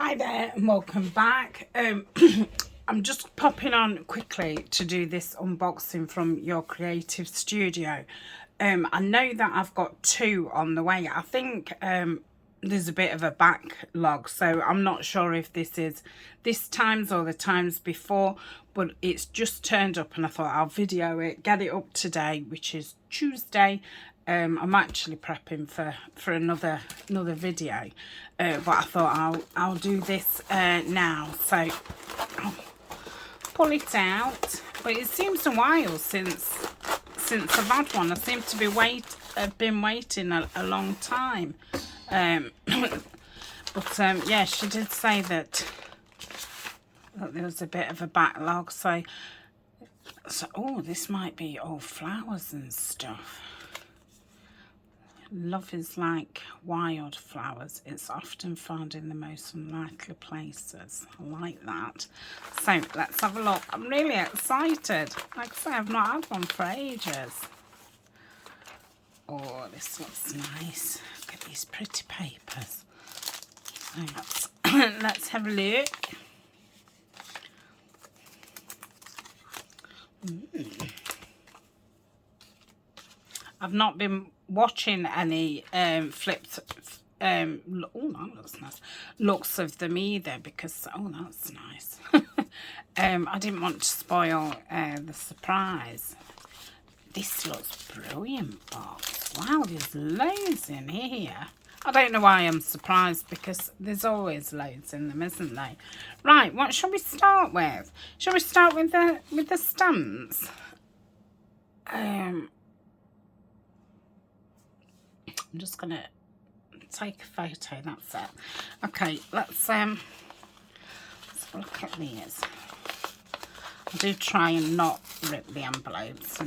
Hi there and welcome back. I'm just popping on quickly to do this unboxing from your creative studio. I know that I've got two on the way. I think there's a bit of a backlog, so I'm not sure if this is this times or the times before, but it's just turned up and I thought I'll video it, get it up today, which is Tuesday. I'm actually prepping for another video, but I thought I'll do this now. So I'll pull it out. But it seems a while since I've had one. I seem to be been waiting a long time. But yeah, she did say that there was a bit of a backlog. So oh, this might be all flowers and stuff. Love is like wildflowers. It's often found in the most unlikely places. I like that. So let's have a look. I'm really excited. Like I say, I've not had one for ages. Oh, this looks nice. Look at these pretty papers. So let's have a look. I've not been watching any flipped oh, that looks nice, looks of them either, because oh, that's nice. I didn't want to spoil the surprise. This looks brilliant box. Wow, there's loads in here. I don't know why I'm surprised, because there's always loads in them, isn't there? Right, what shall we start with? Shall we start with the stamps? I'm just going to take a photo, that's it. Okay, let's look at these. I do try and not rip the envelopes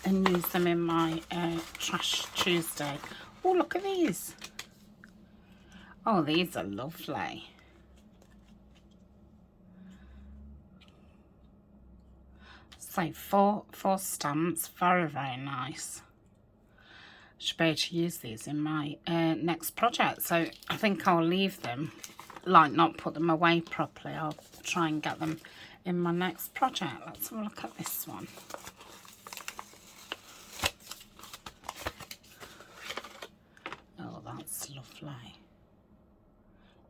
and use them in my Trash Tuesday. Oh, look at these. Oh, these are lovely. So four stamps, very, very nice. Should be able to use these in my next project. So I think I'll leave them, like not put them away properly. I'll try and get them in my next project. Let's have a look at this one. Oh, that's lovely.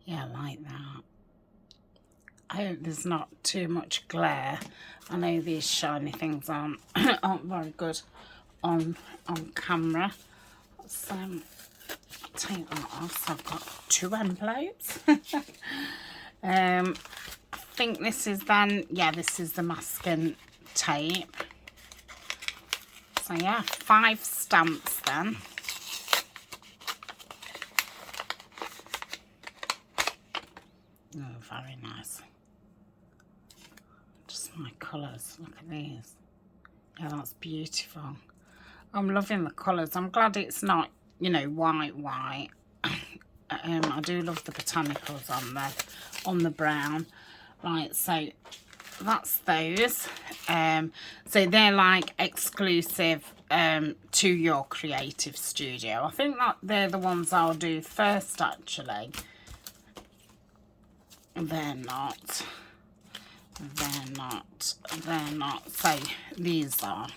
Yeah, I like that. I hope there's not too much glare. I know these shiny things aren't very good on camera. So I'll take that off. So I've got two envelopes. I think this is then, yeah, this is the masking tape. So yeah, 5 stamps then. Oh, very nice. Just my colours. Look at these. Yeah, that's beautiful. I'm loving the colours. I'm glad it's not, you know, white. I do love the botanicals on the brown. Right, so that's those. So they're like exclusive to your creative studio. I think that they're the ones I'll do first, actually. They're not. So these are.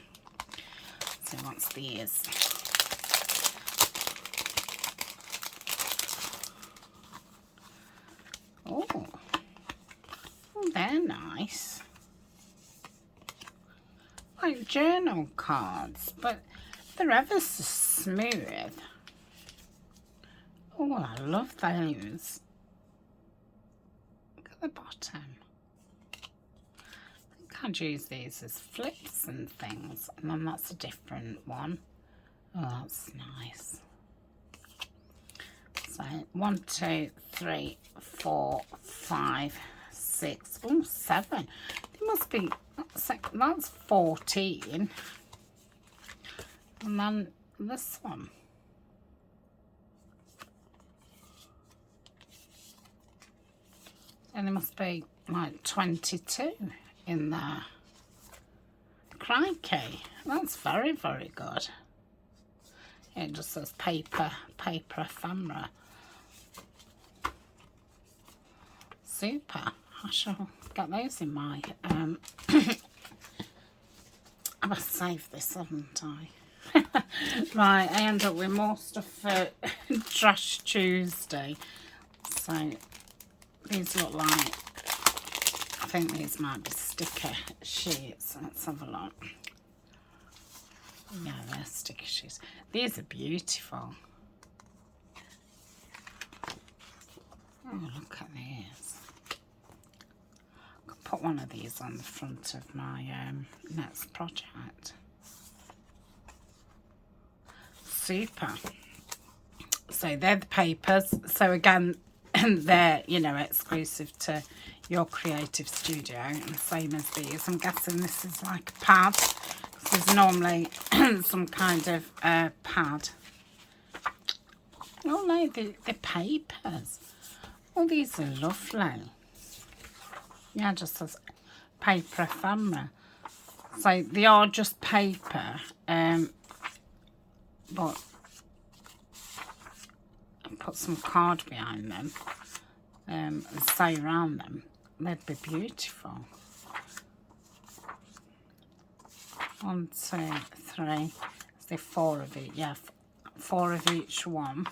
So what's these? Oh, they're nice. Like journal cards, but they're ever so smooth. Oh, I love those. Look at the bottom. I'd use these as flips and things, and then that's a different one. Oh, that's nice. So 1, 2, 3, 4, 5, 6, oh, 7. It must be, that's 14. And then this one. And there must be like 22 in there. Crikey, that's very, very good. It just says paper ephemera. super. I shall get those in my I must save this, haven't I? Right, I end up with more stuff for Trash Tuesday. So these look like, I think these might be sticker sheets. Let's have a look. Yeah, they're sticker sheets. These are beautiful. Oh, look at these. I could put one of these on the front of my next project. Super. So they're the papers. So again, they're, you know, exclusive to your creative studio, and same as these. I'm guessing this is like a pad. There's normally some kind of pad. Oh no, the papers. Oh, these are lovely. Yeah, just as paper ephemera. So they are just paper, but I put some card behind them and say around them. They'd be beautiful. 1, 2, 3. There's 4 of it. Yeah, 4 of each one.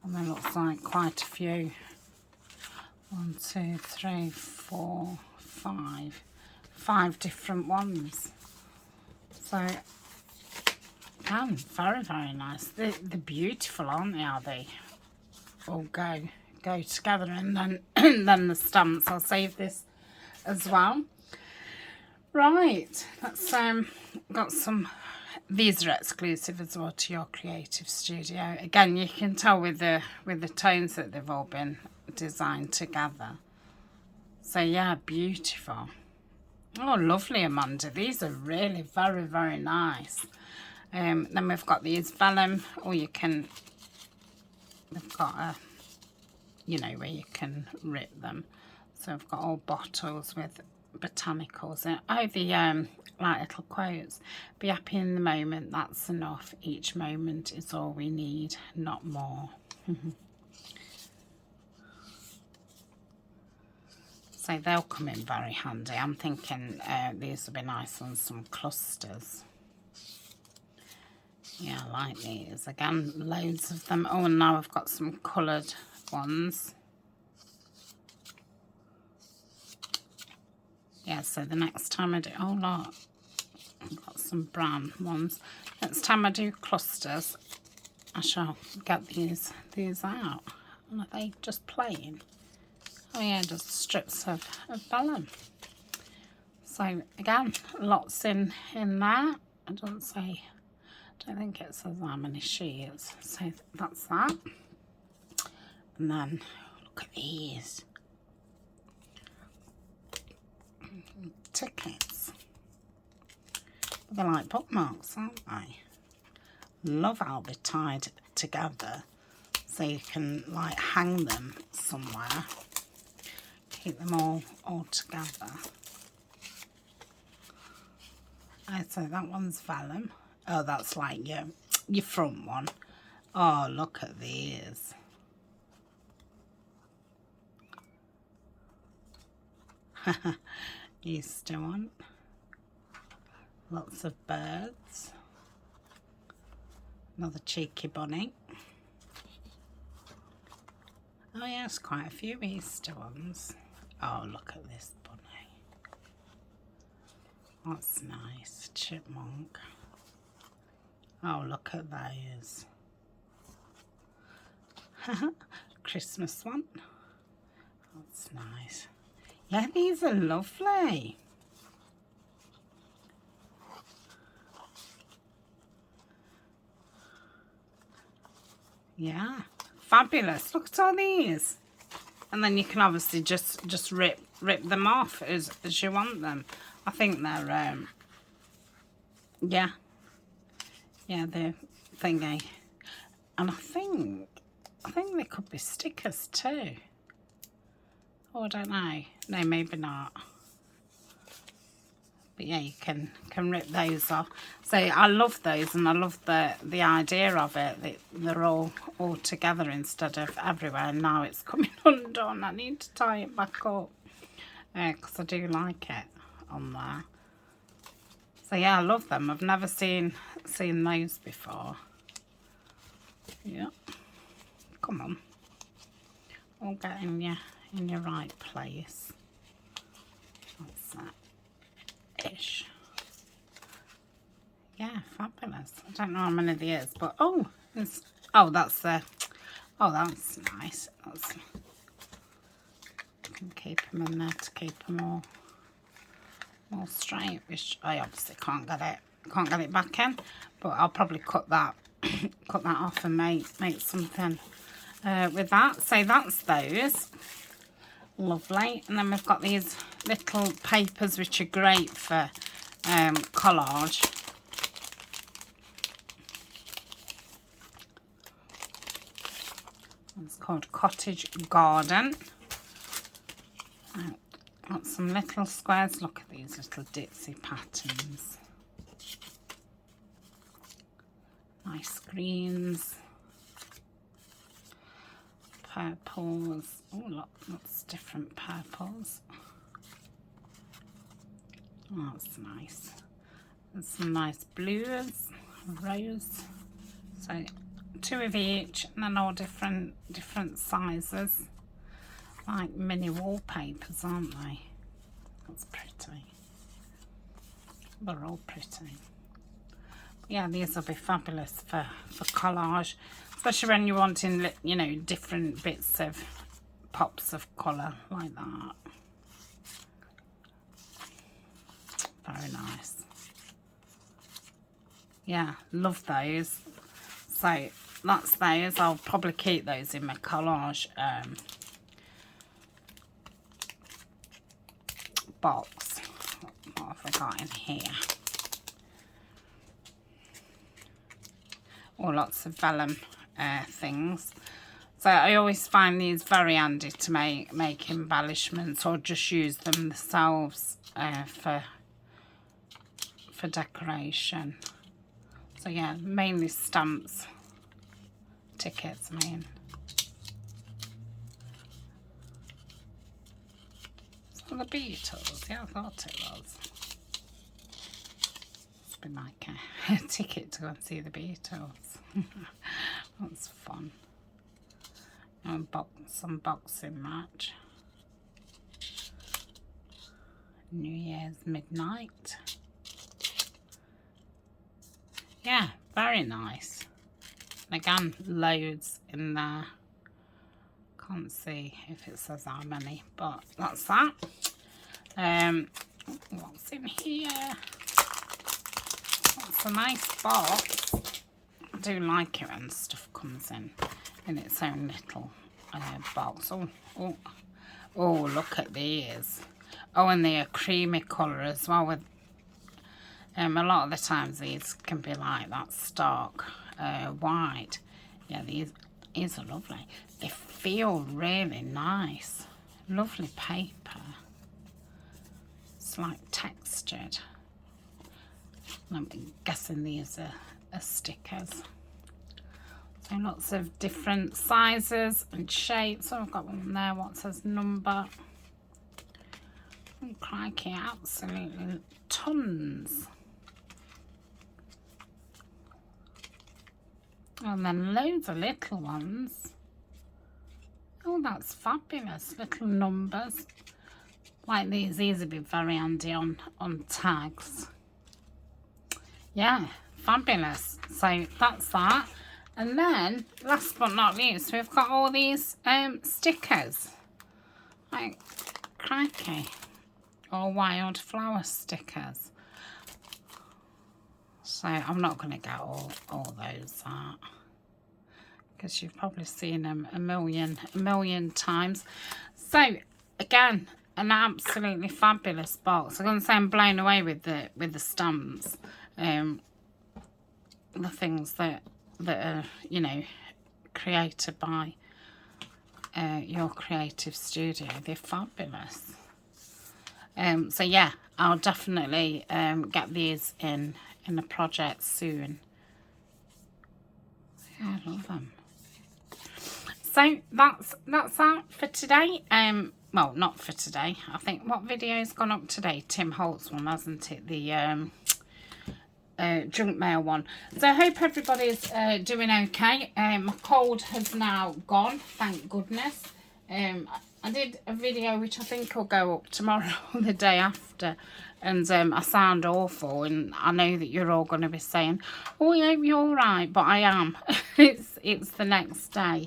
And there looks like quite a few. 1, 2, 3, 4, 5. 5 different ones. So, again, very, very nice. They're beautiful, aren't they? Are they? All go together, and then and then the stamps. I'll save this as well. Right, that's got some. These are exclusive as well to your creative studio. Again, you can tell with the tones that they've all been designed together. So yeah, beautiful. Oh, lovely, Amanda. These are really very, very nice. Then we've got these Vellum, or you can. They've got a, you know, where you can rip them. So I've got all bottles with botanicals in. Oh, the like little quotes. Be happy in the moment, that's enough. Each moment is all we need, not more. So they'll come in very handy. I'm thinking these will be nice on some clusters. Yeah, I like these. Again, loads of them. Oh, and now I've got some coloured ones. Yeah, so the next time I do, oh look, I've got some brown ones. Next time I do clusters, I shall get these out. And are they just plain? Oh yeah, just strips of vellum. So again, lots in there. I don't say, I don't think it says how many sheets. So that's that. And then look at these. Tickets. They're like bookmarks, aren't they? Love how they're tied together so you can like hang them somewhere. Keep them all together. So that one's Vellum. Oh, that's like your front one. Oh, look at these. Easter one. Lots of birds. Another cheeky bunny. Oh yes, quite a few Easter ones. Oh, look at this bunny. That's nice. Chipmunk. Oh, look at those. Christmas one. That's nice. Yeah, these are lovely. Yeah, fabulous. Look at all these. And then you can obviously just rip them off as you want them. I think they're yeah, they're thingy. And I think they could be stickers too. Oh, I don't know. No, maybe not. But yeah, you can rip those off. So I love those, and I love the idea of it. They're all together instead of everywhere. And now it's coming undone. I need to tie it back up because I do like it on there. So yeah, I love them. I've never seen those before. Yeah, come on. All get in your right place. That's that. Ish. Yeah, fabulous. I don't know how many there is, but that's nice. You can keep them in there to keep them more straight, which I obviously can't get it back in, but I'll probably cut that off and make something with that. So that's those. Lovely. And then we've got these little papers which are great for collage. It's called Cottage Garden. Got some little squares. Look at these little ditzy patterns. Nice greens. Purples. Oh, look, lots of different purples. Oh, that's nice. And some nice blues, rose. So 2 of each, and then all different sizes. Like mini wallpapers, aren't they? That's pretty. They're all pretty. Yeah, these will be fabulous for collage, especially when you're wanting, you know, different bits of pops of colour like that. Very nice. Yeah, love those. So that's those. I'll probably keep those in my collage box. What have I got in here? Or lots of vellum things. So I always find these very handy to make embellishments, or just use them themselves for decoration. So yeah, mainly stamps, tickets, I mean. So the Beatles, yeah, I thought it was. It's been like a ticket to go and see the Beatles. That's fun. And some boxing match. New Year's midnight. Yeah, very nice. And again, loads in there. Can't see if it says how many, but that's that. What's in here? That's a nice box. I do like it when stuff comes in its own little box. Oh, look at these. Oh, and they're creamy colour as well. With a lot of the times these can be like that stark white. Yeah, these are lovely. They feel really nice. Lovely paper. It's like textured. I'm guessing these are stickers. So lots of different sizes and shapes. So I've got one there, what says number. Oh, crikey, absolutely tons. And then loads of little ones. Oh, that's fabulous. Little numbers. Like these would be very handy on tags. Yeah, fabulous. So that's that. And then, last but not least, we've got all these stickers. Like, crikey. Or wildflower stickers. So I'm not going to get all those out, because you've probably seen them a million times. So again, an absolutely fabulous box. I'm going to say I'm blown away with the stamps, the things that are, you know, created by your creative studio. They're fabulous. So yeah, I'll definitely get these in a project soon. Yeah, I love them. So that's that for today. Well, not for today. I think, what video's gone up today? Tim Holt's one, hasn't it? The junk mail one. So I hope everybody's doing okay. My cold has now gone, thank goodness. I did a video which I think will go up tomorrow or the day after, and I sound awful, and I know that you're all going to be saying, oh, yeah, you're all right, but I am. it's the next day.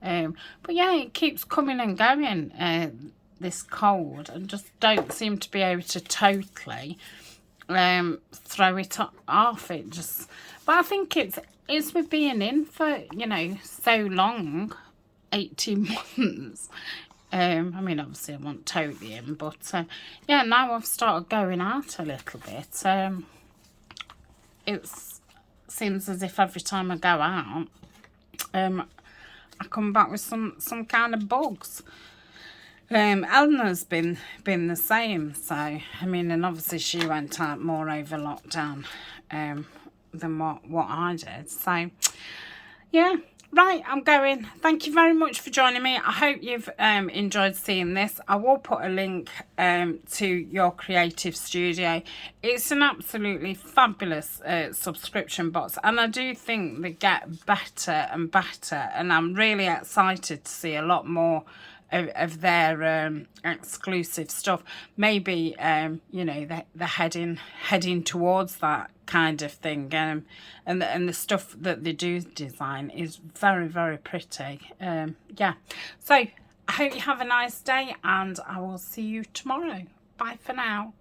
But yeah, it keeps coming and going, this cold, and just don't seem to be able to totally throw it off. It just, but I think it's with being in for, you know, so long, 18 months. I mean, obviously I wasn't totally in, but yeah, now I've started going out a little bit. It seems as if every time I go out, I come back with some kind of bugs. Eleanor's been the same, so I mean, and obviously she went out more over lockdown than what I did. So yeah, right, I'm going. Thank you very much for joining me. I hope you've enjoyed seeing this. I will put a link to Your Creative Studio. It's an absolutely fabulous subscription box, and I do think they get better and better, and I'm really excited to see a lot more of their exclusive stuff. Maybe you know, they're heading towards that kind of thing, and the stuff that they do design is very, very pretty. Yeah, so I hope you have a nice day, and I will see you tomorrow. Bye for now.